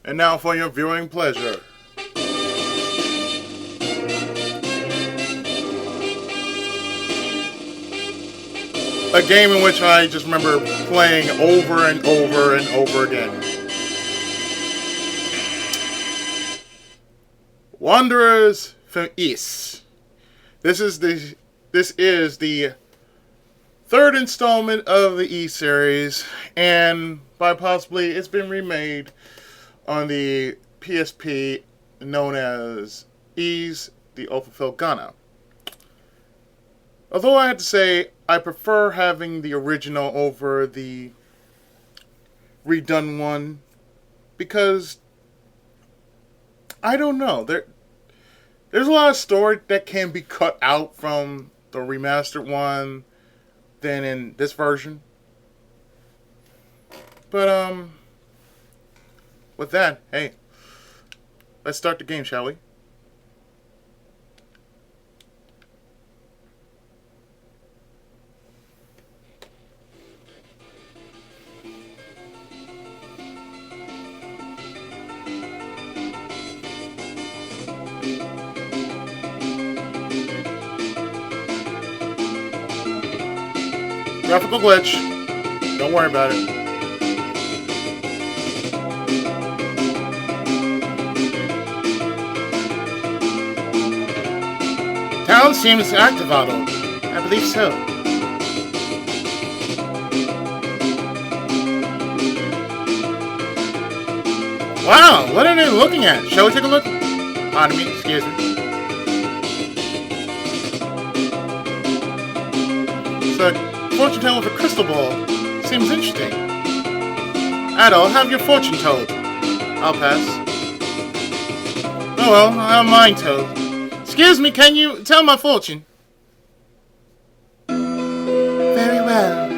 And now for your viewing pleasure. A game in which I just remember playing over and over and over again. Wanderers from East. This is the third installment of the E series, and by possibly it's been remade on the PSP, known as E's the Oath of Felgana. Although I have to say, I prefer having the original over the redone one, because I don't know, there's a lot of story that can be cut out from the remastered one than in this version. But with that, hey, let's start the game, shall we? Graphical glitch. Don't worry about it. Town seems active, Adol. I believe so. Wow, what are they looking at? Shall we take a look? Pardon me, excuse me. So, fortune teller with a crystal ball. Seems interesting. Adol, have your fortune told. I'll pass. Oh well, I'll have mine told. Excuse me, can you tell my fortune? Very well.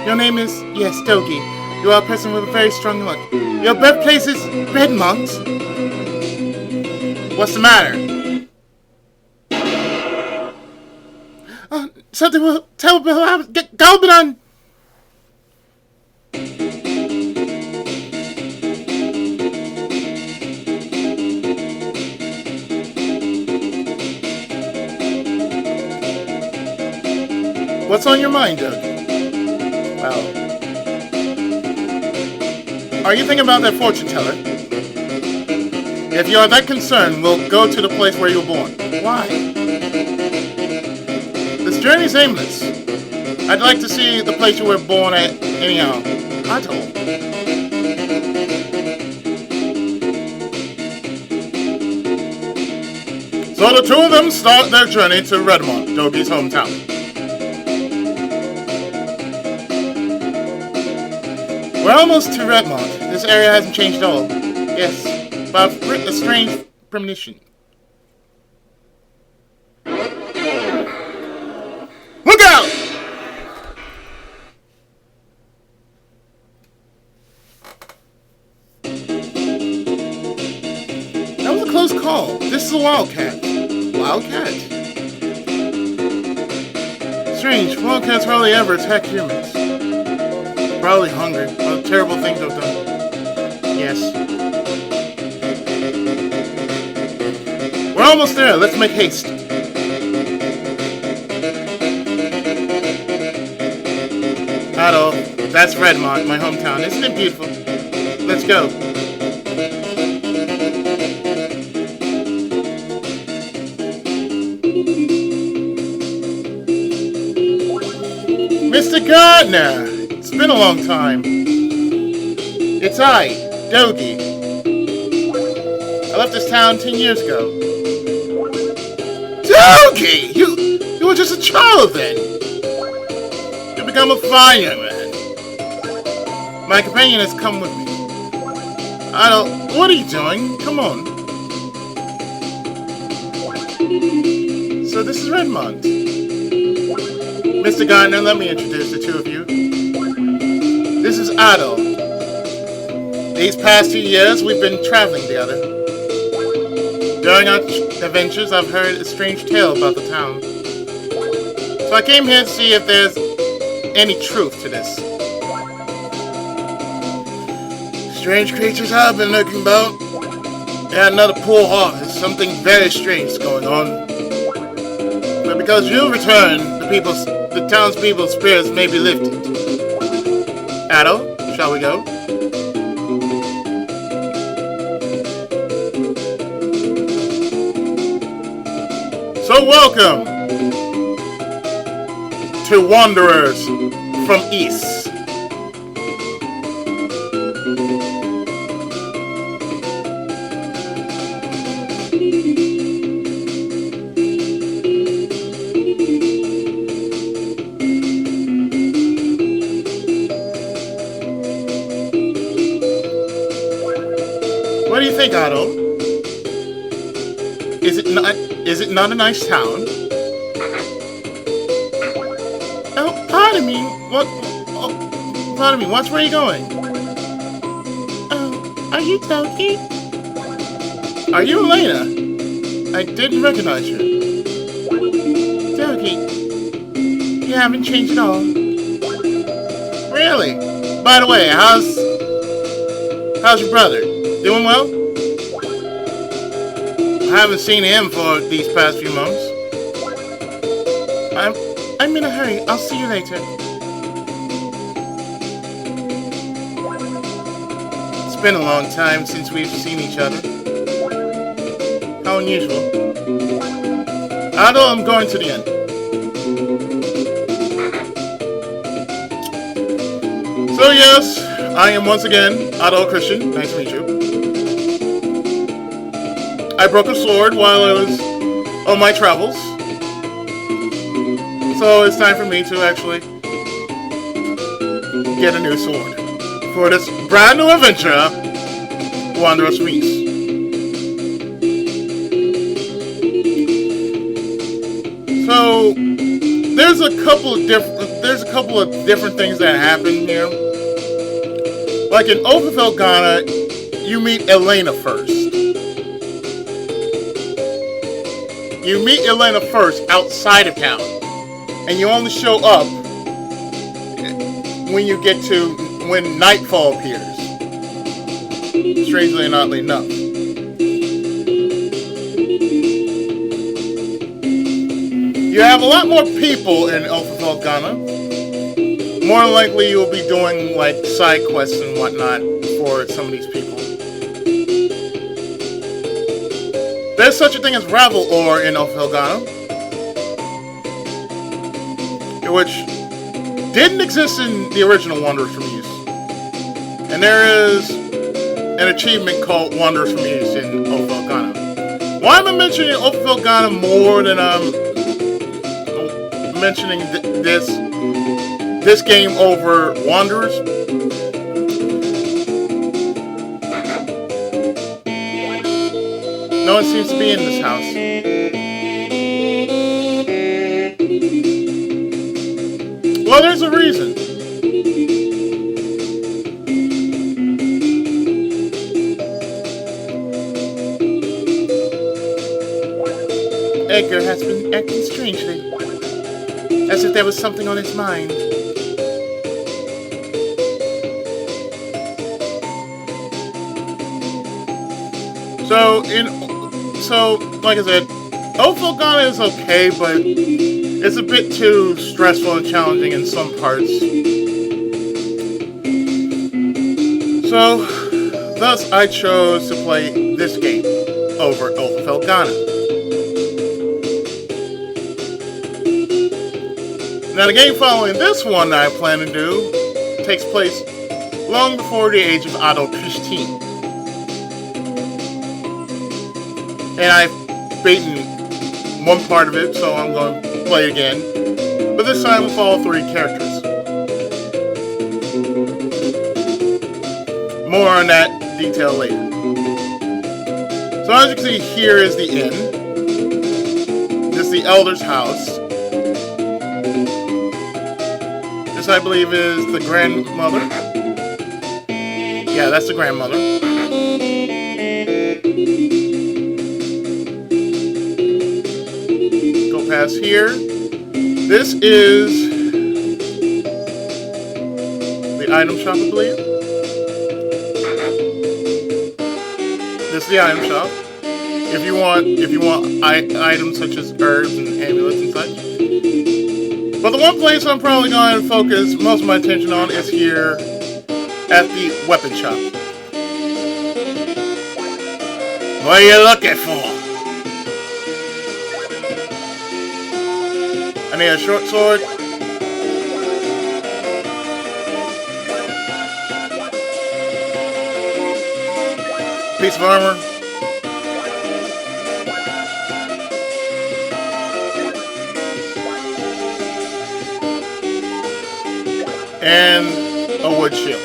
Your name is, yes, Dogi. You are a person with a very strong look. Your birthplace is Redmont. What's the matter? Something will terrible happen. Go on. What's on your mind, Doug? Well, are you thinking about that fortune teller? If you are that concerned, we'll go to the place where you were born. Why? This journey's aimless. I'd like to see the place you were born at, anyhow. Adol. So the two of them start their journey to Redmont, Dogi's hometown. We're almost to Redmont. This area hasn't changed at all. Yes, but a strange premonition. Look out! That was a close call. This is a wildcat. Wildcat? Strange. Wildcats hardly ever attack humans. Probably hungry. What a terrible thing to have done. Yes. We're almost there. Let's make haste. Adol, that's Redmont, my hometown. Isn't it beautiful? Let's go. Mr. Gardner! It's been a long time. It's I, Dogi. I left this town 10 years ago. Dogi! You were just a child then. You become a fine young man. My companion has come with me. Adol, what are you doing? Come on. So this is Redmont. Mr. Gardner, let me introduce the two of you. This is Adol. These past 2 years, we've been traveling together. During our adventures, I've heard a strange tale about the town. So I came here to see if there's any truth to this. Strange creatures I've been looking about. Yeah, another poor harvest. Something very strange is going on. But because you return, the townspeople's spirits may be lifted. Adol, shall we go? So welcome to Wanderers from East. What do you think, Adol? Is it not a nice town? Oh, pardon me. What? Oh, pardon me. Where are you going? Oh, are you Dogi? Are you Elena? I didn't recognize you. Dogi, you haven't changed at all. Really? By the way, how's your brother? Doing well? I haven't seen him for these past few months. I'm in a hurry. I'll see you later. It's been a long time since we've seen each other. How unusual. Adol, I'm going to the inn. So yes, I am once again Adol Christian. Nice to meet you. I broke a sword while I was on my travels. So it's time for me to actually get a new sword for this brand new adventure, Wanderers from East. So there's a couple of different things that happen here. Like in Felgana, you meet Elena first. You meet Elena first outside of town, and you only show up when nightfall appears. Strangely and oddly enough. You have a lot more people in Felgana. More than likely, you'll be doing like side quests and whatnot for some of these people. There's such a thing as Ravel ore in Felgana, which didn't exist in the original Wanderers from East. And there is an achievement called Wanderers from East in Felgana. Why am I mentioning Felgana more than I'm mentioning this game over Wanderers? No one seems to be in this house. Well, there's a reason. Edgar has been acting strangely, as if there was something on his mind. So, like I said, Felgana is okay, but it's a bit too stressful and challenging in some parts. So, thus I chose to play this game over Felgana. Now, the game following this one that I plan to do takes place long before the age of Adol Christine. And I've beaten one part of it, so I'm going to play it again. But this time with all three characters. More on that detail later. So as you can see, here is the inn. This is the elder's house. This, I believe, is the grandmother. Yeah, that's the grandmother. Past here. This is the item shop, I believe. This is the item shop. If you want items such as herbs and amulets and such. But the one place I'm probably going to focus most of my attention on is here at the weapon shop. What are you looking for? I need a short sword. Piece of armor. And a wood shield.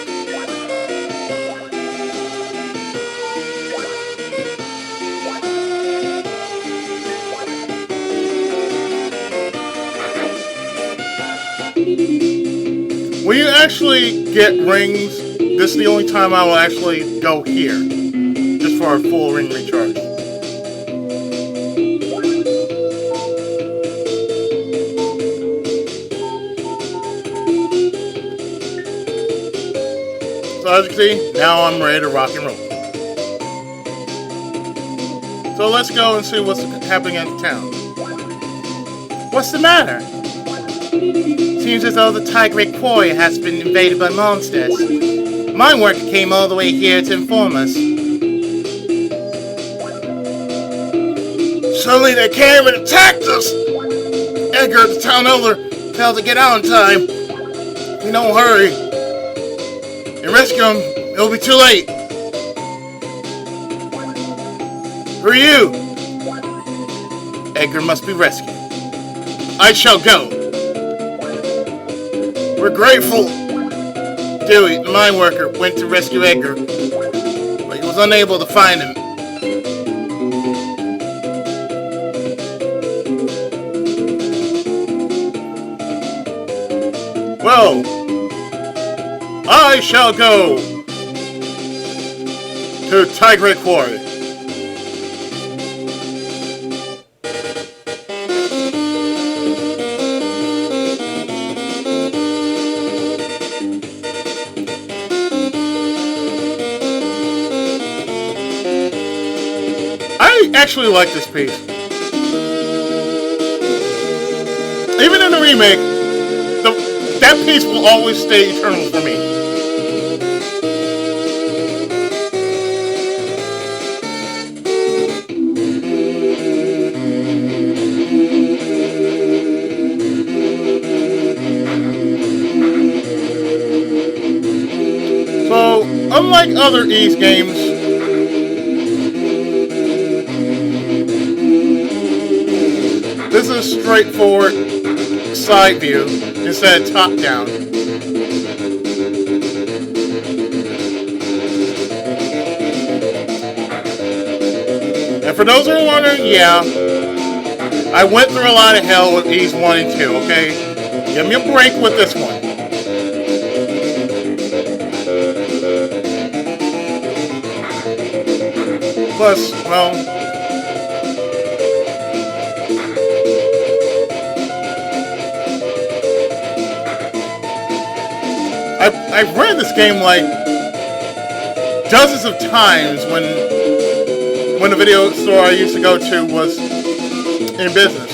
When you actually get rings, this is the only time I will actually go here. Just for a full ring recharge. So as you can see, now I'm ready to rock and roll. So let's go and see what's happening at the town. What's the matter? Seems as though the Tigric Quarry has been invaded by monsters. Mine worker came all the way here to inform us. Suddenly they came and attacked us! Edgar, the town elder, failed to get out in time. We don't hurry. And rescue him, it'll be too late. Who are you? Edgar must be rescued. I shall go. We're grateful. Dewey, the mine worker, went to rescue Edgar, but he was unable to find him. Well, I shall go to Tigric Quarry. I actually like this piece. Even in the remake, that piece will always stay eternal for me. So, unlike other Ys games, this is a straightforward side view instead of top down. And for those who are wondering, yeah, I went through a lot of hell with Ys 1 and 2, okay? Give me a break with this one. Plus, well, I've read this game like dozens of times when the video store I used to go to was in business.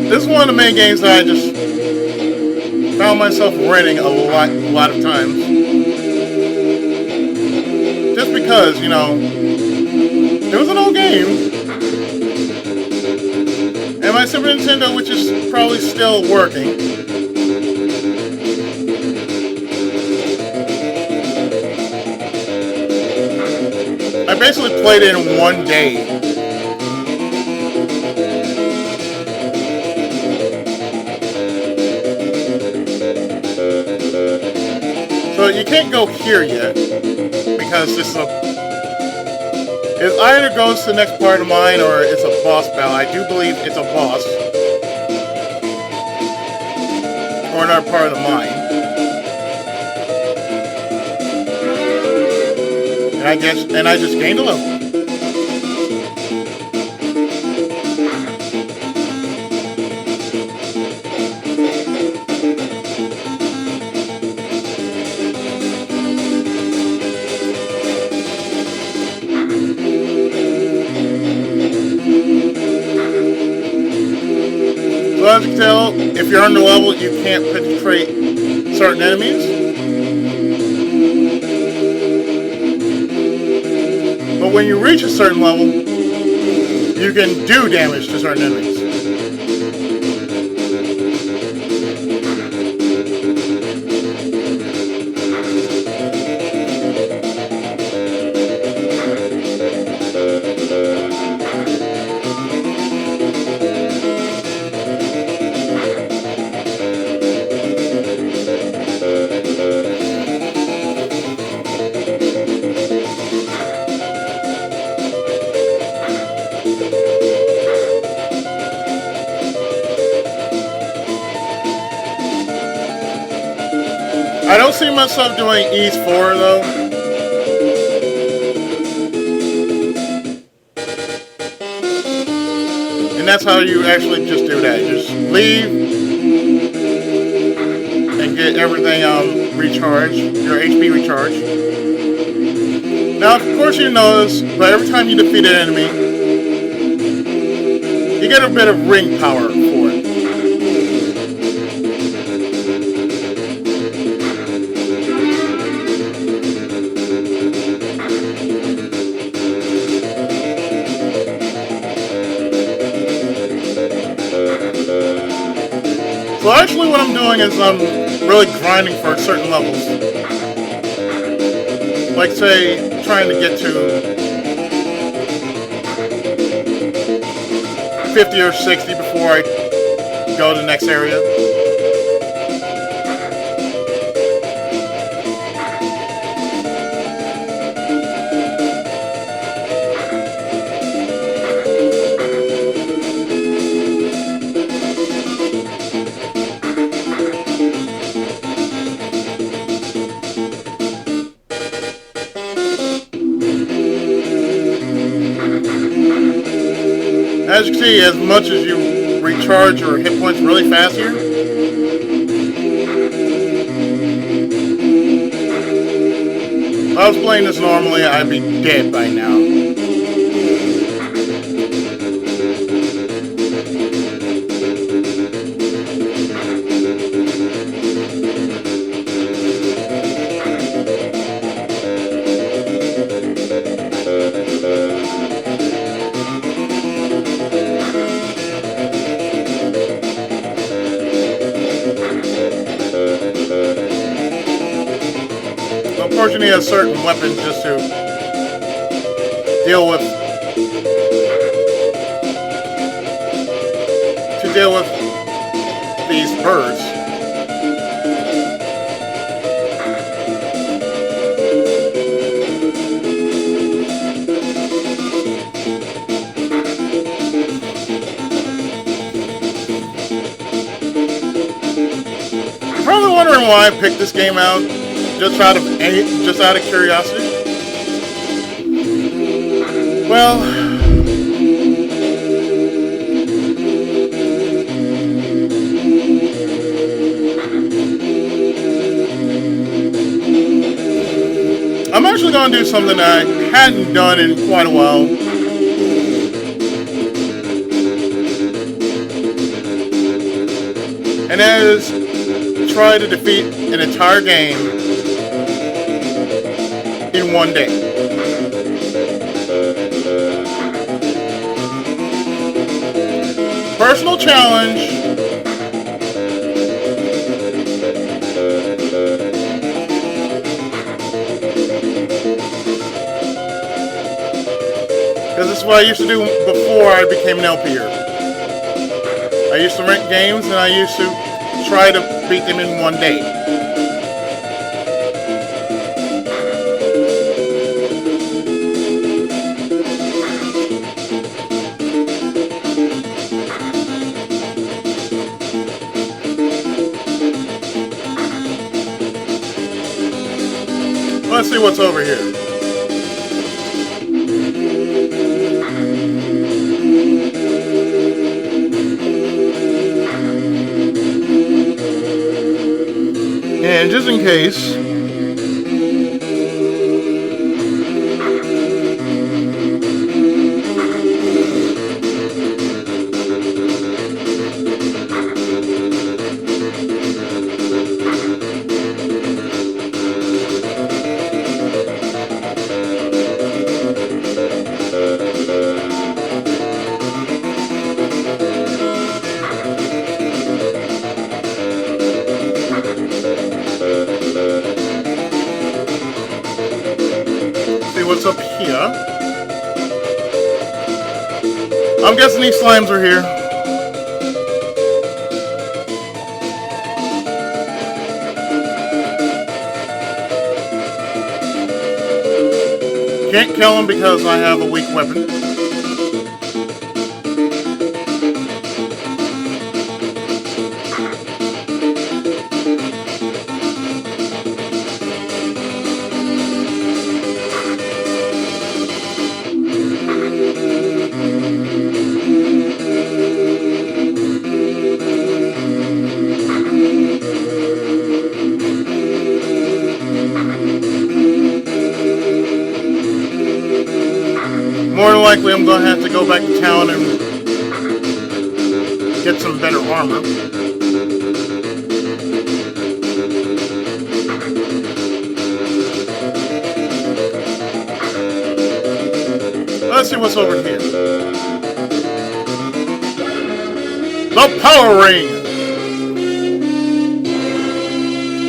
This is one of the main games that I just found myself renting a lot of times. Just because, you know, it was an old game. And my Super Nintendo, which is probably still working. I basically played it in one day. So you can't go here yet, because this is it either goes to the next part of mine or it's a boss battle. I do believe it's a boss. Or another part of the mine. I guess, and I just gained a level. So as you can tell, if you're under level, you can't penetrate certain enemies. But when you reach a certain level, you can do damage to certain enemies. I don't see myself doing Ease 4 though. And that's how you actually just do that. You just leave and get everything recharged, your HP recharged. Now, of course you notice, but every time you defeat an enemy, you get a bit of ring power for it. So actually what I'm doing is I'm really grinding for certain levels. Like say, trying to get to 50 or 60 before I go to the next area. As you can see, as much as you recharge your hit points really fast here, if I was playing this normally, I'd be dead by now. Unfortunately, a certain weapon just to deal with these birds. You're probably wondering why I picked this game out. Just out of curiosity. Well, I'm actually going to do something that I hadn't done in quite a while. And that is try to defeat an entire game in one day. Personal challenge. Because this is what I used to do before I became an LPer. I used to rent games and I used to try to beat them in one day. Let's see what's over here. And just in case, what's up here? I'm guessing these slimes are here. Can't kill them because I have a weak weapon. More than likely, I'm going to have to go back to town and get some better armor. Let's see what's over here. The Power Ring!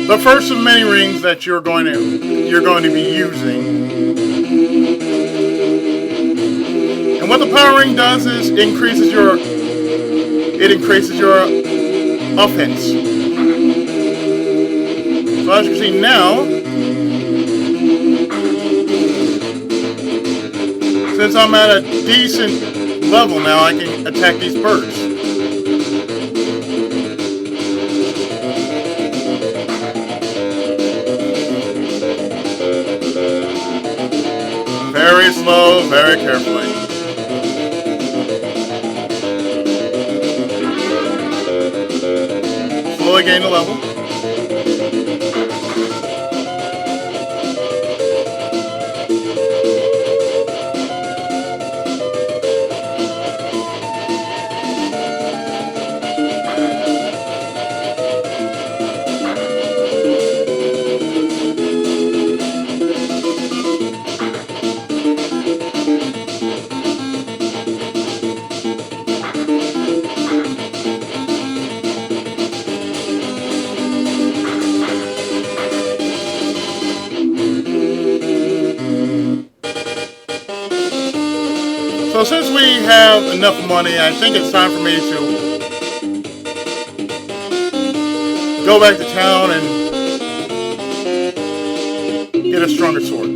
The first of many rings that you're going to be using. And what the Power Ring does is it increases your offense. So as you can see now, since I'm at a decent level now, I can attack these birds. Very slow, very carefully. Slowly gain a level. So since we have enough money, I think it's time for me to go back to town and get a stronger sword.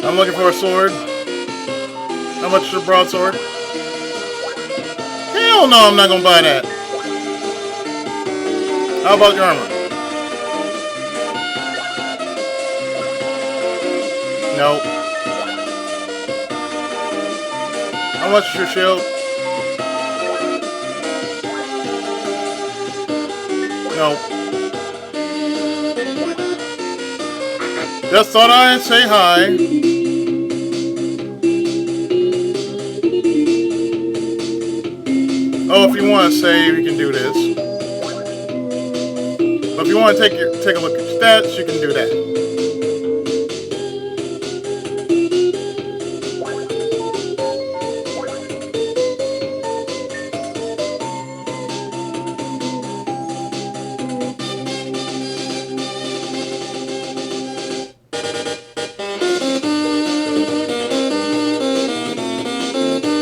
I'm looking for a sword. How much is a broadsword? Hell no, I'm not gonna buy that. How about your armor? No. How much is your shield? No. Just thought I'd say hi. Oh, if you want to save, you can do this. But if you want to take a look at your stats, you can do that.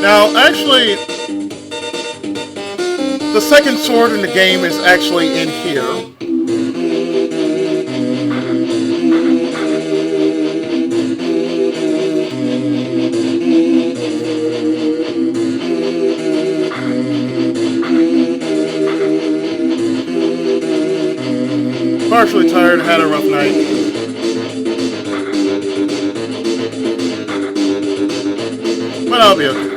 Now, actually, the second sword in the game is actually in here. Partially tired, had a rough night. I'll be okay.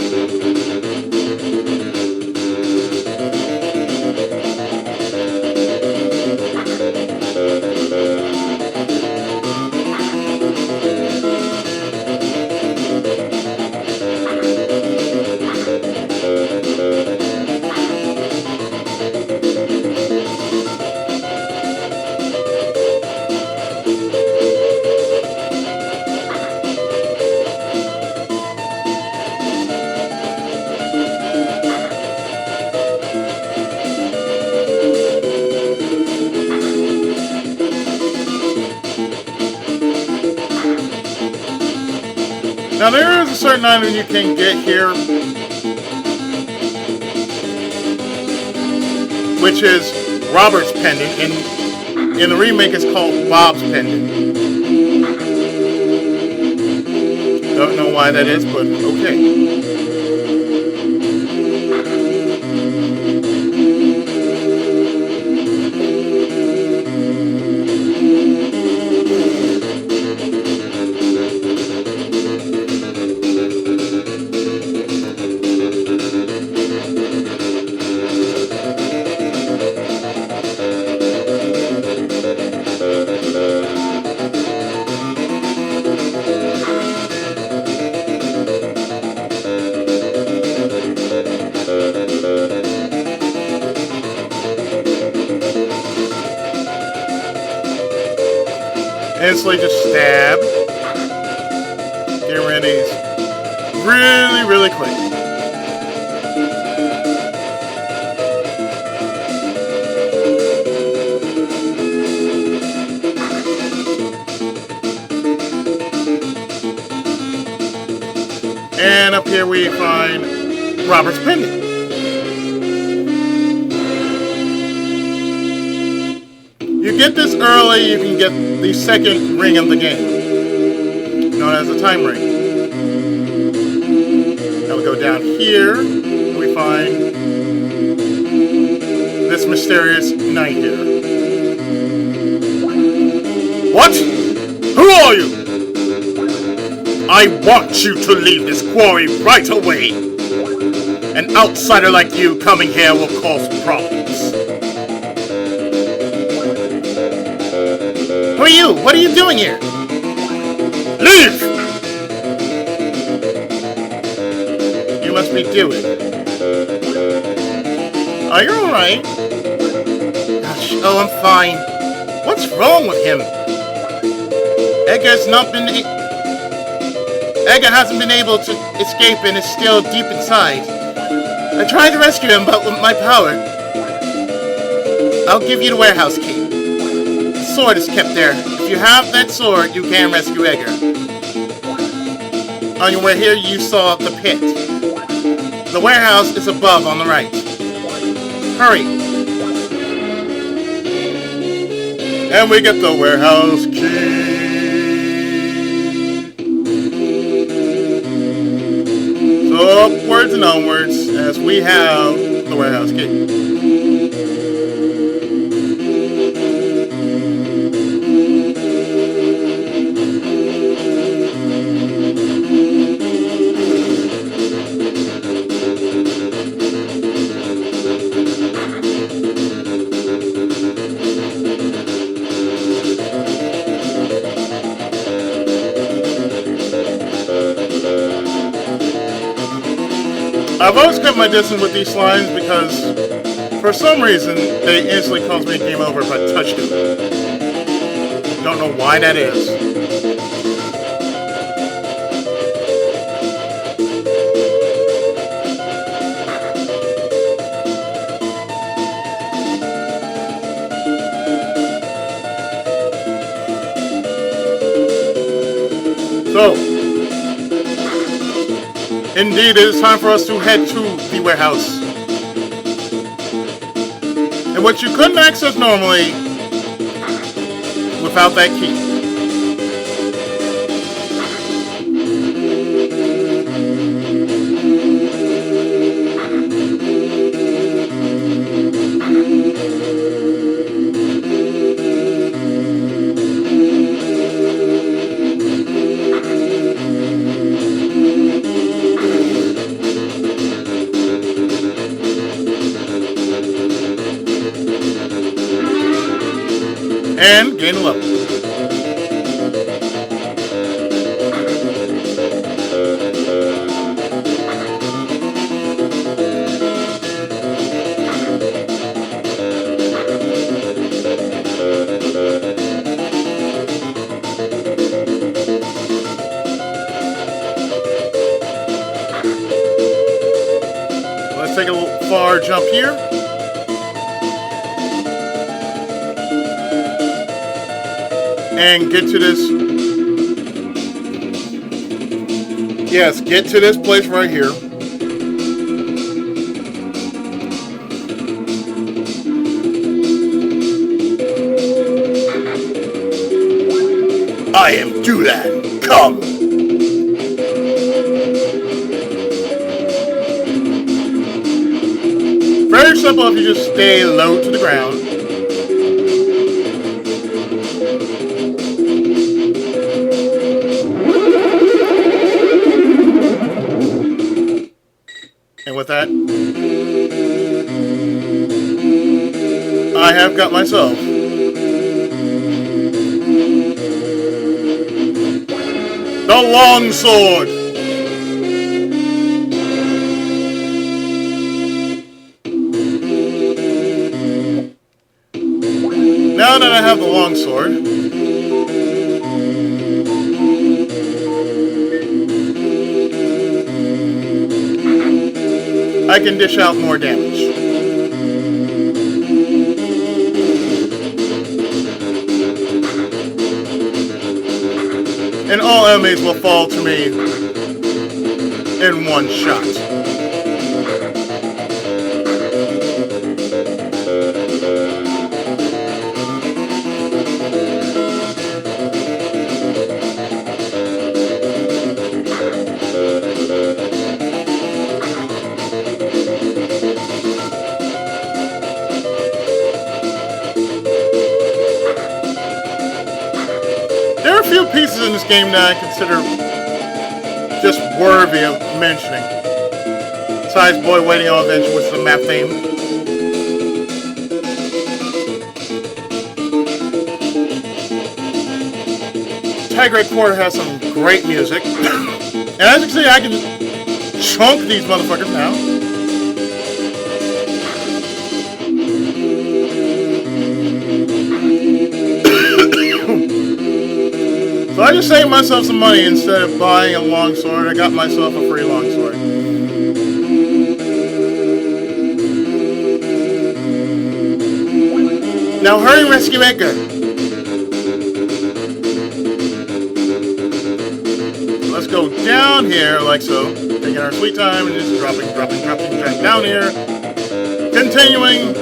Now there is a certain item you can get here, which is Robert's pendant, and in the remake it's called Bob's pendant. Don't know why that is, but okay. Instantly just stab. Get rid of these really, really quick. And up here we find Robert's pendant. You get this early, you can get the second ring of the game, known as the time ring. Now we go down here, and we find this mysterious knight here. What? Who are you? I want you to leave this quarry right away. An outsider like you coming here will cause problems. Who are you? What are you doing here? Leave! You must be doing. Oh, you're alright. Oh, I'm fine. What's wrong with him? Edgar hasn't been able to escape and is still deep inside. I tried to rescue him, but with my power. I'll give you the warehouse key. The sword is kept there. If you have that sword, you can rescue Edgar. On your way here, you saw the pit. The warehouse is above on the right. Hurry. And we get the warehouse key. So upwards and onwards as we have the warehouse key. I've always kept my distance with these slimes because, for some reason, they instantly cause me a game over if I touch them. Don't know why that is. So, indeed, it is time for us to head to the warehouse. And what you couldn't access normally without that key. and gain a level. Let's take a little far jump here. And get to this. Yes, get to this place right here. I am Dulan. Come. Very simple if you just stay low to the ground. And with that, I have got myself the long sword. Now that I have the long sword, I can dish out more damage. And all enemies will fall to me in one shot. There are a few pieces in this game that I consider just worthy of mentioning. Besides Boy Waiting on Adventure, which is a map theme. Tigray Quarter has some great music. And as you can see, I can chunk these motherfuckers now. So I just saved myself some money. Instead of buying a longsword, I got myself a free longsword. Now hurry, Rescue Edgar! Let's go down here like so. Taking our sweet time and just dropping down here. Continuing.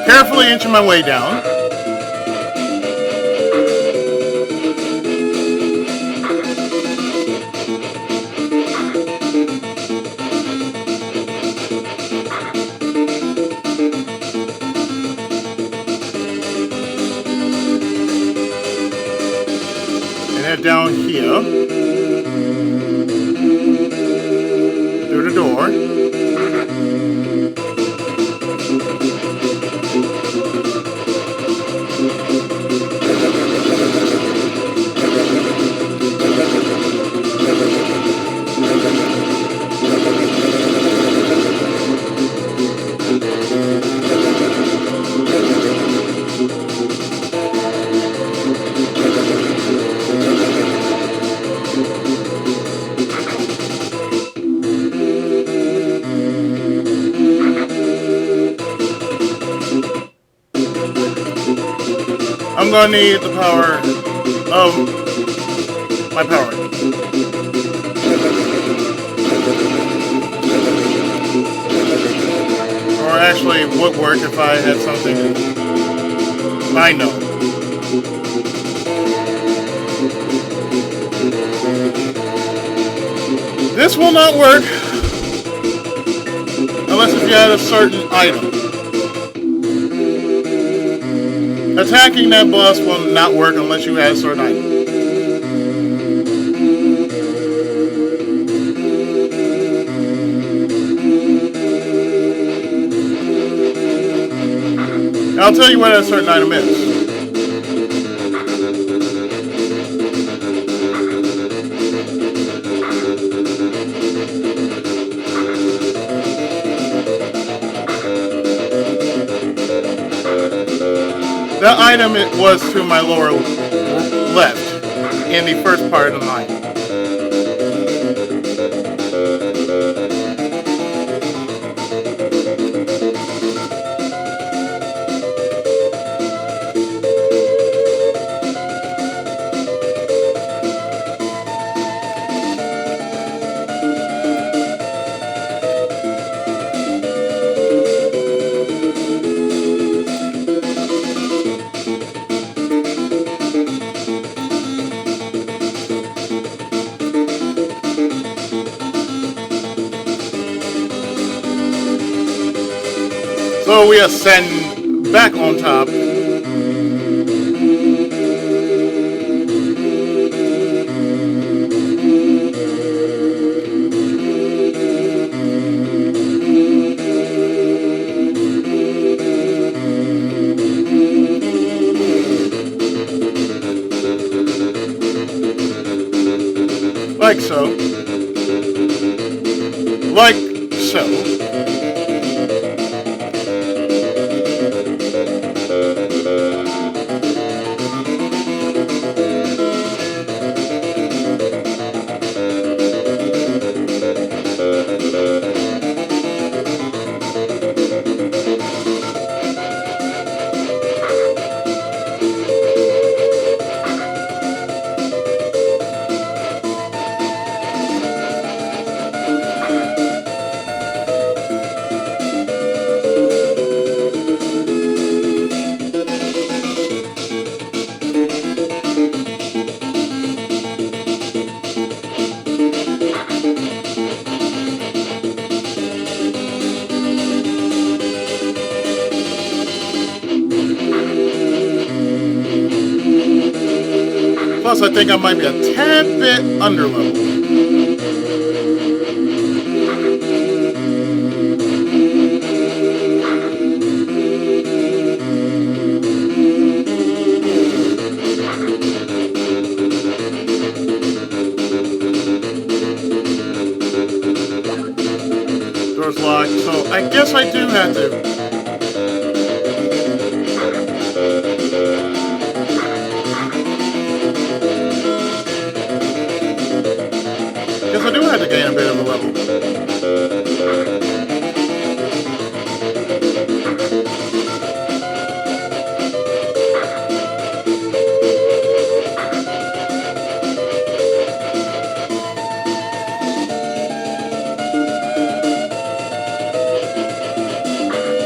Carefully inching my way down. And head down here. Through the door. I'm gonna need the power of my power. Or actually, it would work if I had something I know. This This will not work unless if you had a certain item. Attacking that boss will not work unless you had a certain item. I'll tell you what that certain item is. That item was to my lower left in the first part of the mine. So we ascend back on top. Like so. Like so. Plus, I think I might be a tad bit underleveled. Door's locked, so I guess I do have to. I do have to gain a bit of a level.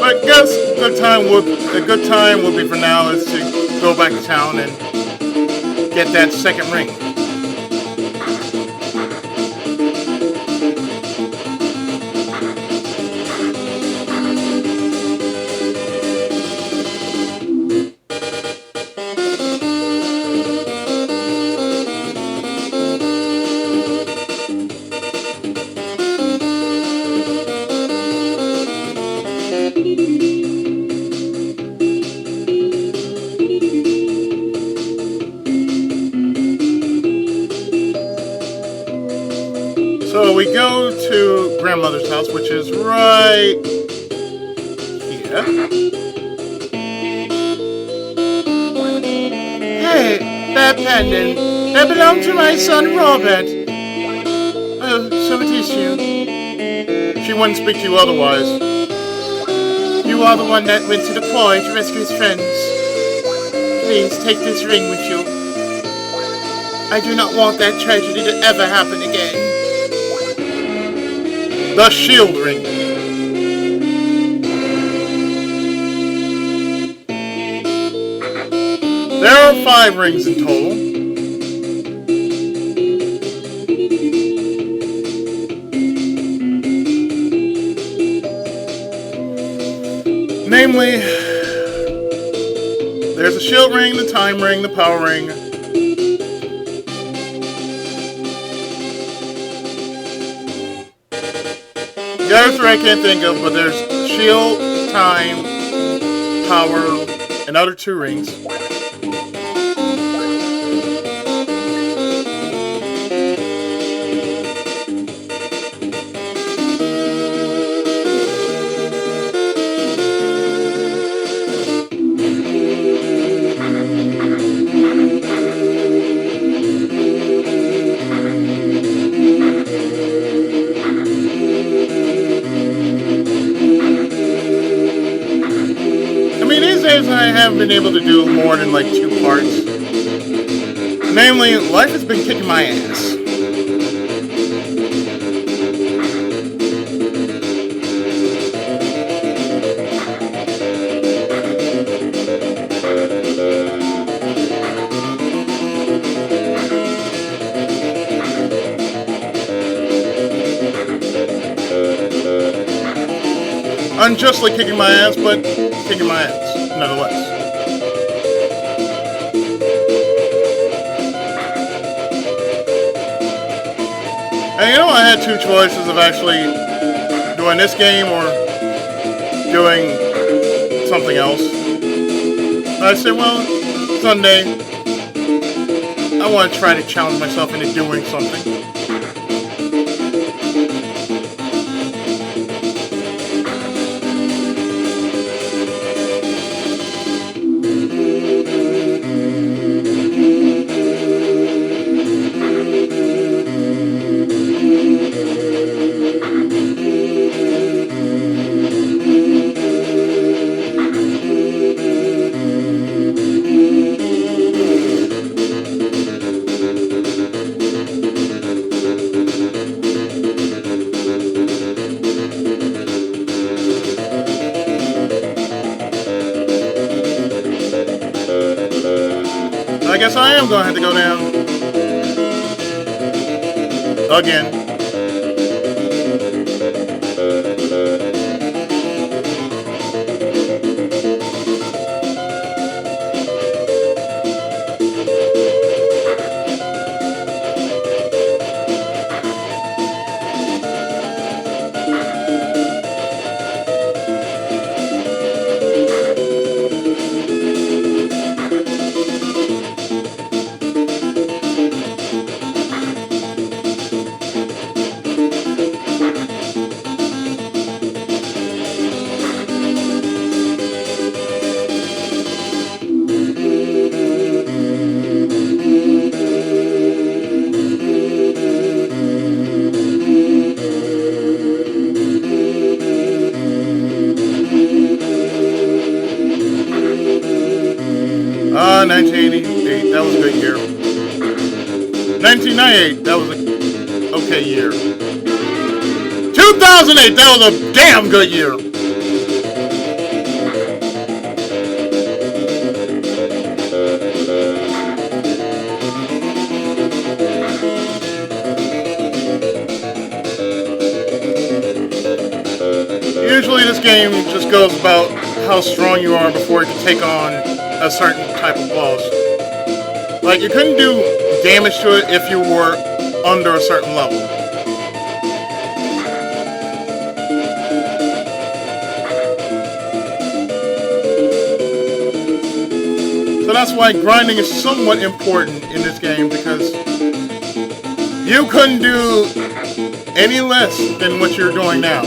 But I guess a good time will be for now is to go back to town and get that second ring. So we go to grandmother's house, which is right here. Hey, that pendant. That belonged to my son Robert. Oh, so it is you. She wouldn't speak to you otherwise. You are the one that went to the quarry to rescue his friends. Please take this ring with you. I do not want that tragedy to ever happen again. The shield ring. There are 5 rings in total. Namely, there's a shield ring, the time ring, the power ring. The other three I can't think of, but there's shield, time, power, and other two rings. I haven't been able to do more than like 2 parts. Namely, life has been kicking my ass. Unjustly kicking my ass, but kicking my ass. Nonetheless. And you know, I had 2 choices of actually doing this game or doing something else. I said, well, Sunday, I want to try to challenge myself into doing something. I guess I am going to have to go down again. Ah, 1988, that was a good year. 1998, that was a okay year. 2008, that was a damn good year. Usually this game just goes about how strong you are before you can take on a certain type of boss. Like, you couldn't do damage to it if you were under a certain level. So that's why grinding is somewhat important in this game, because you couldn't do any less than what you're doing now.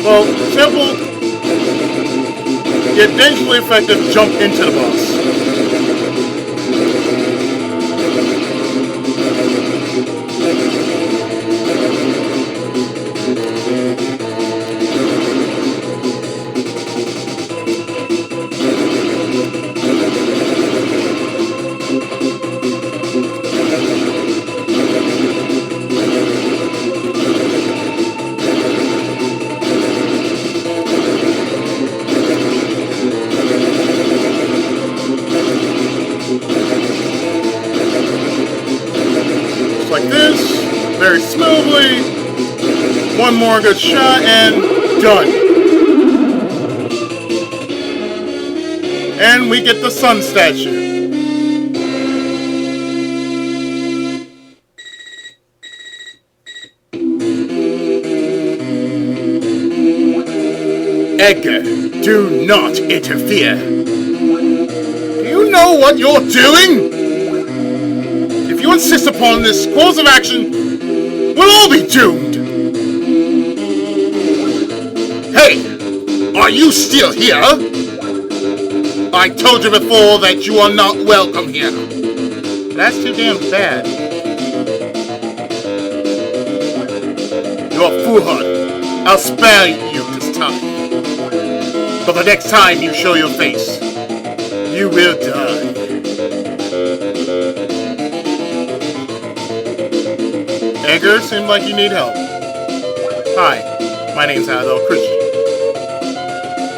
Well, simple, yet dangerously effective jump into the boss. very smoothly. One more good shot and done. And we get the sun statue. Edgar, do not interfere. Do you know what you're doing? If you insist upon this course of action, we'll all be doomed. Hey, are you still here? I told you before that you are not welcome here. That's too damn bad. You're foolhardy. I'll spare you this time. But the next time you show your face, you will die. Edgar, seems like you need help. Hi, my name's Adol Christian.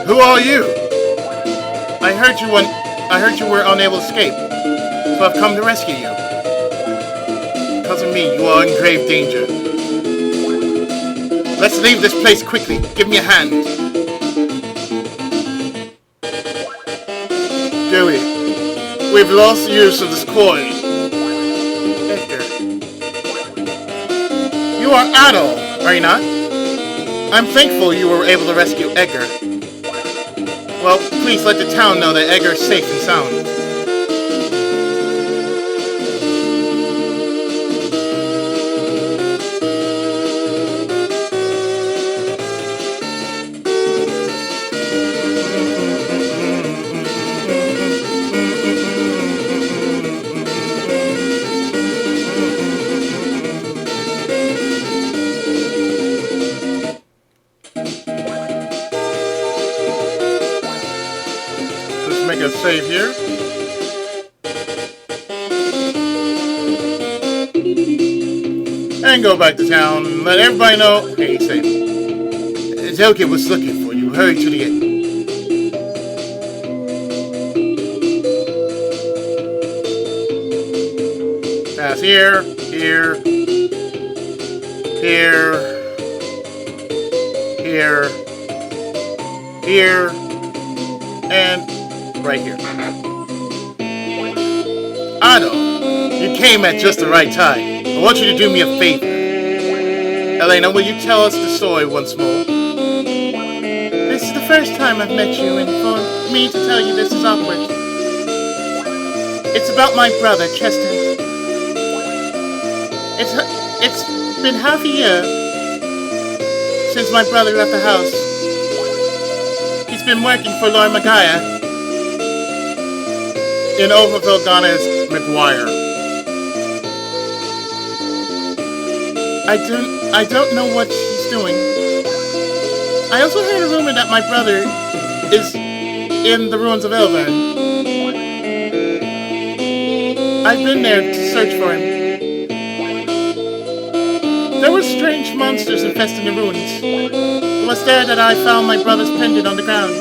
Who are you? I heard you were unable to escape, so I've come to rescue you. Because of me, you are in grave danger. Let's leave this place quickly. Give me a hand. Joey, we've lost use of this coin. Edgar. You are Adol, are you not? I'm thankful you were able to rescue Edgar. Well, please let the town know that Edgar is safe and sound. Make a save here. And go back to town. Let everybody know. Hey, safe. Dogi was looking for you. Hurry to the gate. Pass here, here, here, here, here, and right here. Adol, you came at just the right time. I want you to do me a favor. Elena, will you tell us the story once more? This is the first time I've met you, and for me to tell you this is awkward. It's about my brother, Chester. It's been half a year since my brother left the house. He's been working for Lord Magaya in over Felgana's McGuire. I don't know what he's doing. I also heard a rumor that my brother is in the ruins of Elvern. I've been there to search for him. There were strange monsters infesting the ruins. It was there that I found my brother's pendant on the ground.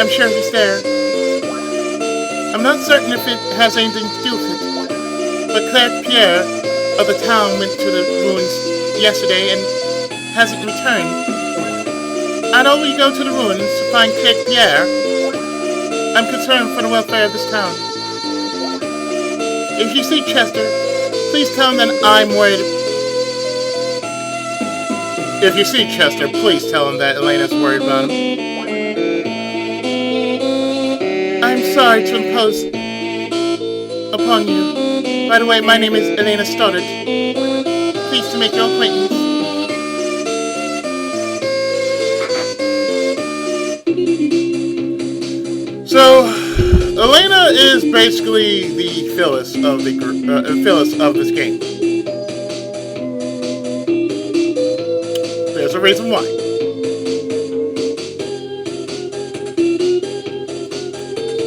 I'm sure he's there. I'm not certain if it has anything to do with it, but Claire Pierre of the town went to the ruins yesterday and hasn't returned. I know we go to the ruins to find Claire Pierre. I'm concerned for the welfare of this town. If you see Chester, please tell him that I'm worried. If you see Chester, please tell him that Elena's worried about him. I'm sorry to impose upon you. By the way, my name is Elena Stoddard. Pleased to make your acquaintance. So, Elena is basically the Phyllis of the Phyllis of this game. There's a reason why.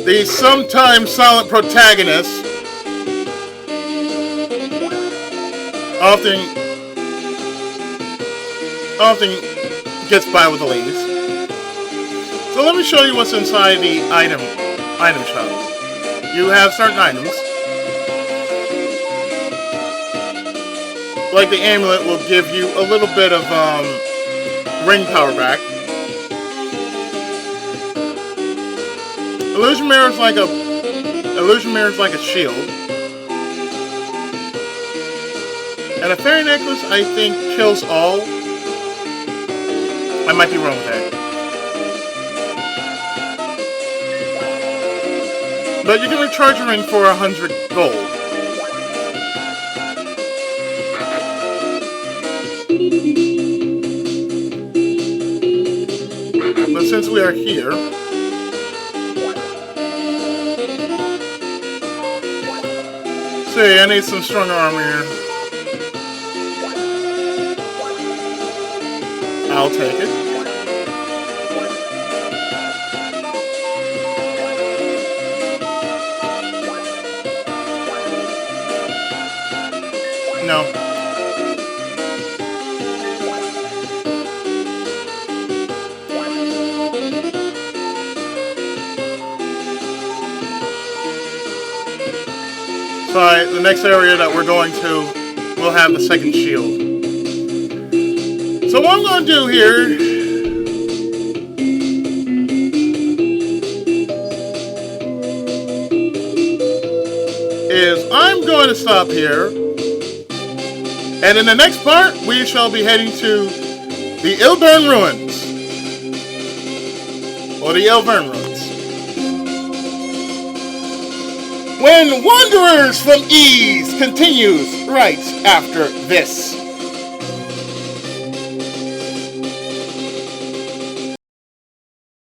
The sometimes silent protagonist often gets by with the ladies. So let me show you what's inside the item shop. You have certain items. like the amulet, will give you a little bit of ring power back. Illusion mirror is like a shield. And a fairy necklace, I think, kills all. I might be wrong with that. But you can recharge your ring for 100 gold. But since we are here, see, I need some stronger armor here. I'll take it. No. So the next area that we're going to will have the second shield. So what I'm going to do here is I'm going to stop here, and in the next part we shall be heading to the Ilburn Ruins, or the Ilburn Ruins, when Wanderers from Ease continues right after this.